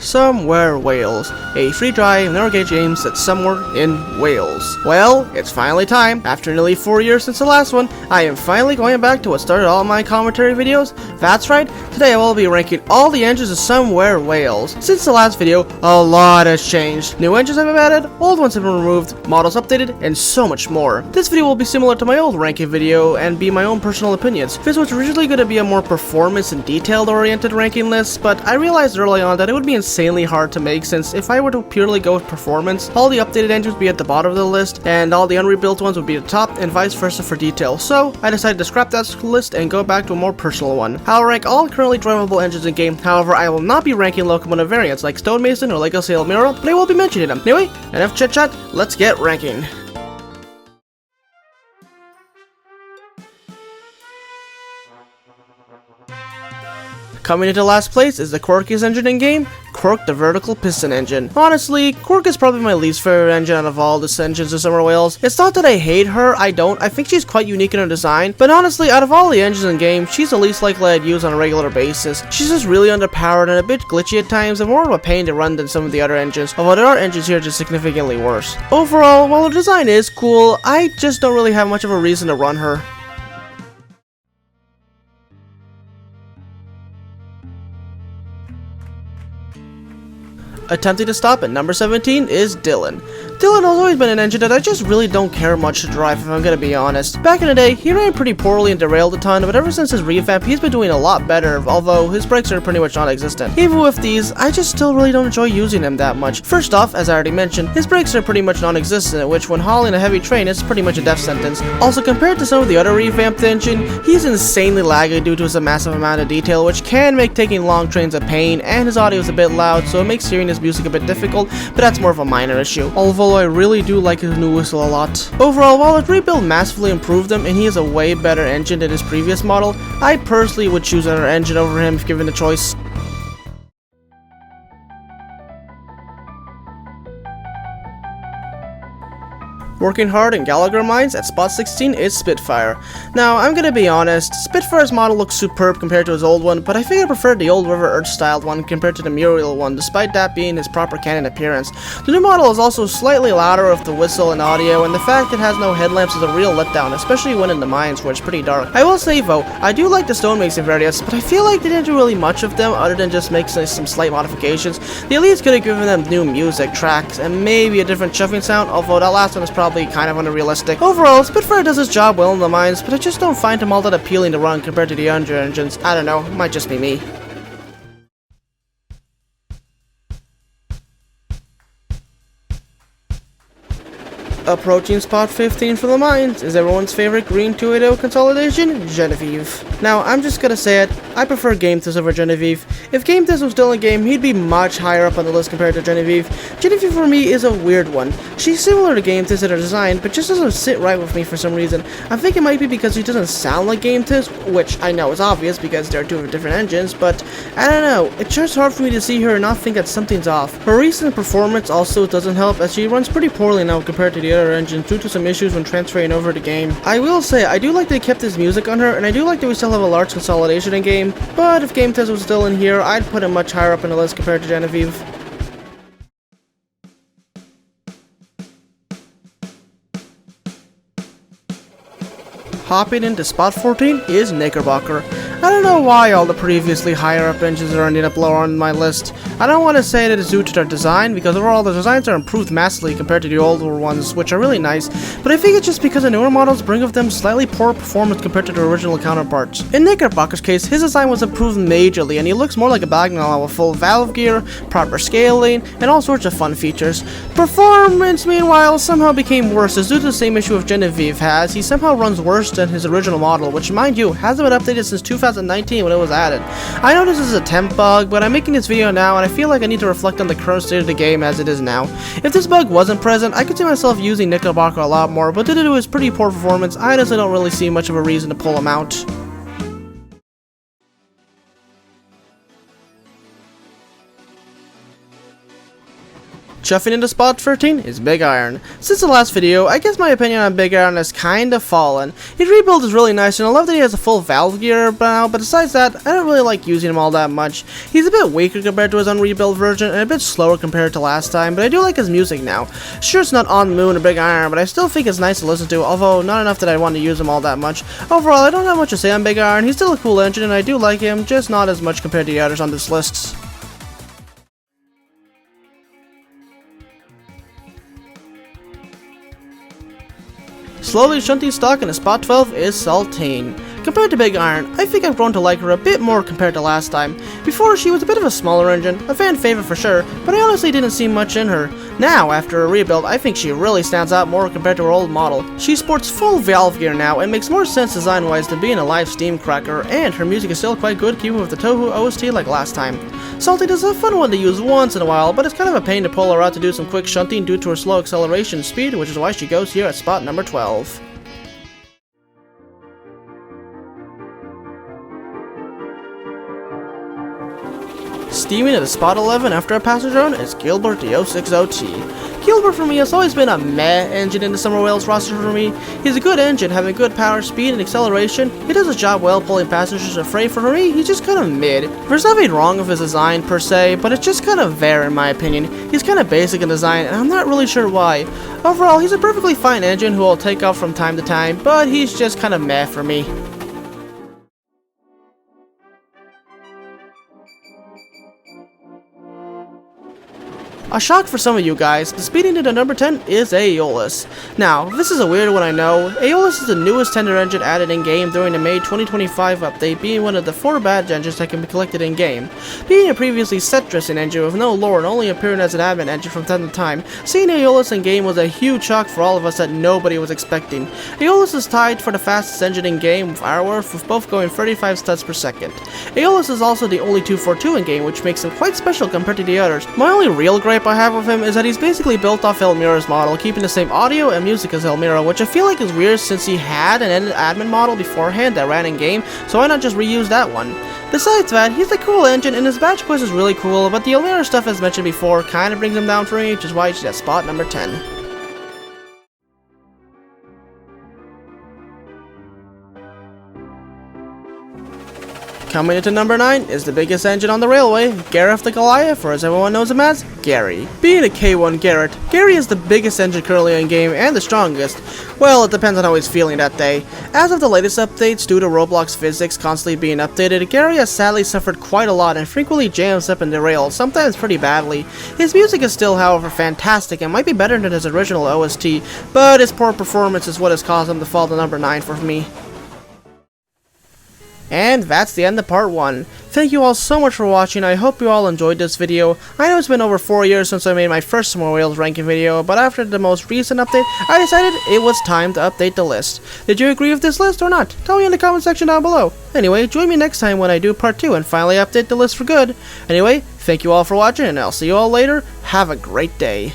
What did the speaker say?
Somewhere Wales, a free drive narrow gauge game set somewhere in Wales. Well, it's finally time. After nearly 4 years since the last one, I am finally going back to what started all my commentary videos. That's right, today I will be ranking all the engines of Somewhere Wales. Since the last video, a lot has changed. New engines have been added, old ones have been removed, models updated, and so much more. This video will be similar to my old ranking video and be my own personal opinions. This was originally going to be a more performance and detailed oriented ranking list, but I realized early on that it would be insanely hard to make, since if I were to purely go with performance, all the updated engines would be at the bottom of the list and all the unrebuilt ones would be at the top, and vice versa for detail. So I decided to scrap that list and go back to a more personal one. I'll rank all currently drivable engines in game. However, I will not be ranking locomotive variants like Stonemason or Legacy Elmira, but I will be mentioning them. Anyway, enough chit chat, let's get ranking. Coming into last place is the Quirkiest engine in game, Quirk the vertical piston engine. Honestly, Quirk is probably my least favorite engine out of all the engines of Somewhere Wales. It's not that I hate her, I think she's quite unique in her design, but honestly, out of all the engines in game, she's the least likely I'd use on a regular basis. She's just really underpowered and a bit glitchy at times, and more of a pain to run than some of the other engines, although there are engines here just significantly worse. Overall, while her design is cool, I just don't really have much of a reason to run her. Attempting to stop at number 17 is Dylan. Dylan has always been an engine that I just really don't care much to drive, if I'm gonna be honest. Back in the day, he ran pretty poorly and derailed a ton, but ever since his revamp, he's been doing a lot better, although his brakes are pretty much non-existent. Even with these, I just still really don't enjoy using them that much. First off, as I already mentioned, his brakes are pretty much non-existent, which when hauling a heavy train is pretty much a death sentence. Also, compared to some of the other revamped engine, he's insanely laggy due to his massive amount of detail, which can make taking long trains a pain, and his audio is a bit loud, so it makes hearing his music a bit difficult, but that's more of a minor issue. Although I really do like his new whistle a lot. Overall, while his rebuild massively improved him and he has a way better engine than his previous model, I personally would choose another engine over him if given the choice. Working hard in Gallagher Mines at spot 16 is Spitfire. Now, I'm gonna be honest, Spitfire's model looks superb compared to his old one, but I think I prefer the old River Urge styled one compared to the Muriel one, despite that being his proper canon appearance. The new model is also slightly louder with the whistle and audio, and the fact it has no headlamps is a real letdown, especially when in the mines where it's pretty dark. I will say though, I do like the Stonemason variants, but I feel like they didn't do really much of them other than just make some slight modifications. The Elites could have given them new music tracks and maybe a different chuffing sound, although that last one is probably kind of unrealistic. Overall, Spitfire does his job well in the mines, but I just don't find him all that appealing to run compared to the other engines. I don't know, might just be me. Approaching spot 15 for the mines is everyone's favorite green 280 consolidation, Genevieve. Now, I'm just gonna say it, I prefer Game Test over Genevieve. If Game Test was still in game, he'd be much higher up on the list compared to Genevieve. Genevieve for me is a weird one. She's similar to Game Test in her design, but just doesn't sit right with me for some reason. I think it might be because she doesn't sound like Game Test, which I know is obvious because they're two different engines, but I don't know, it's just hard for me to see her and not think that something's off. Her recent performance also doesn't help, as she runs pretty poorly now compared to the other engines due to some issues when transferring over the game. I will say, I do like they kept his music on her, and I do like that we still have a large consolidation in game, but if Game Test was still in here, I'd put him much higher up in the list compared to Genevieve. Hopping into spot 14 is Knickerbocker. I don't know why all the previously higher up engines are ending up lower on my list. I don't want to say that it's due to their design, because overall the designs are improved massively compared to the older ones, which are really nice, but I think it's just because the newer models bring with them slightly poor performance compared to their original counterparts. In Knickerbocker's case, his design was improved majorly, and he looks more like a Bagnall with full valve gear, proper scaling, and all sorts of fun features. Performance, meanwhile, somehow became worse, as due to the same issue with Genevieve has, he somehow runs worse than his original model, which mind you, hasn't been updated since 2019 when it was added. I know this is a temp bug, but I'm making this video now and I feel like I need to reflect on the current state of the game as it is now. If this bug wasn't present, I could see myself using Knickerbocker a lot more, but due to his pretty poor performance, I honestly don't really see much of a reason to pull him out. Chuffing into spot 13 is Big Iron. Since the last video, I guess my opinion on Big Iron has kinda fallen. His rebuild is really nice and I love that he has a full valve gear now, but besides that, I don't really like using him all that much. He's a bit weaker compared to his unrebuild version and a bit slower compared to last time, but I do like his music now. Sure, it's not On the Moon or Big Iron, but I still think it's nice to listen to, although not enough that I want to use him all that much. Overall, I don't have much to say on Big Iron. He's still a cool engine and I do like him, just not as much compared to the others on this list. Slowly shunting stock in a spot 12 is Saltine. Compared to Big Iron, I think I've grown to like her a bit more compared to last time. Before, she was a bit of a smaller engine, a fan favorite for sure, but I honestly didn't see much in her. Now, after a rebuild, I think she really stands out more compared to her old model. She sports full valve gear now and makes more sense design-wise than being a live steam cracker, and her music is still quite good keeping with the Touhou OST like last time. Saltine is a fun one to use once in a while, but it's kind of a pain to pull her out to do some quick shunting due to her slow acceleration speed, which is why she goes here at spot number 12. Steaming at a spot 11 after a passenger run is Gilbert the 060T. Gilbert for me has always been a meh engine in the Summer Wales roster for me. He's a good engine, having good power, speed, and acceleration. He does his job well pulling passengers to freight. For me, he's just kind of mid. There's nothing wrong with his design per se, but it's just kind of there in my opinion. He's kind of basic in design, and I'm not really sure why. Overall, he's a perfectly fine engine who will take off from time to time, but he's just kind of meh for me. A shock for some of you guys, the speeding into number 10 is Aeolus. Now, this is a weird one I know. Aeolus is the newest tender engine added in-game during the May 2025 update, being one of the 4 badge engines that can be collected in-game. Being a previously set-dressing engine with no lore and only appearing as an admin engine from time to time, seeing Aeolus in-game was a huge shock for all of us that nobody was expecting. Aeolus is tied for the fastest engine in-game with Arworth, with both going 35 studs per second. Aeolus is also the only 242 in-game, which makes him quite special compared to the others. My only real gripe I have with him is that he's basically built off Elmira's model, keeping the same audio and music as Elmira, which I feel like is weird since he had an admin model beforehand that ran in game, so why not just reuse that one? Besides that, he's a cool engine and his badge quest is really cool, but the Elmira stuff as mentioned before kinda brings him down for me, which is why he's at spot number 10. Coming into number 9 is the biggest engine on the railway, Gareth the Goliath, or as everyone knows him as, Garry. Being a K1 Garrett, Garry is the biggest engine currently in game and the strongest. Well, it depends on how he's feeling that day. As of the latest updates, due to Roblox physics constantly being updated, Garry has sadly suffered quite a lot and frequently jams up and derails, sometimes pretty badly. His music is still, however, fantastic and might be better than his original OST, but his poor performance is what has caused him to fall to number 9 for me. And that's the end of part 1. Thank you all so much for watching. I hope you all enjoyed this video. I know it's been over 4 years since I made my first Summer Wales ranking video, but after the most recent update, I decided it was time to update the list. Did you agree with this list or not? Tell me in the comment section down below. Anyway, join me next time when I do part 2 and finally update the list for good. Anyway, thank you all for watching and I'll see you all later. Have a great day.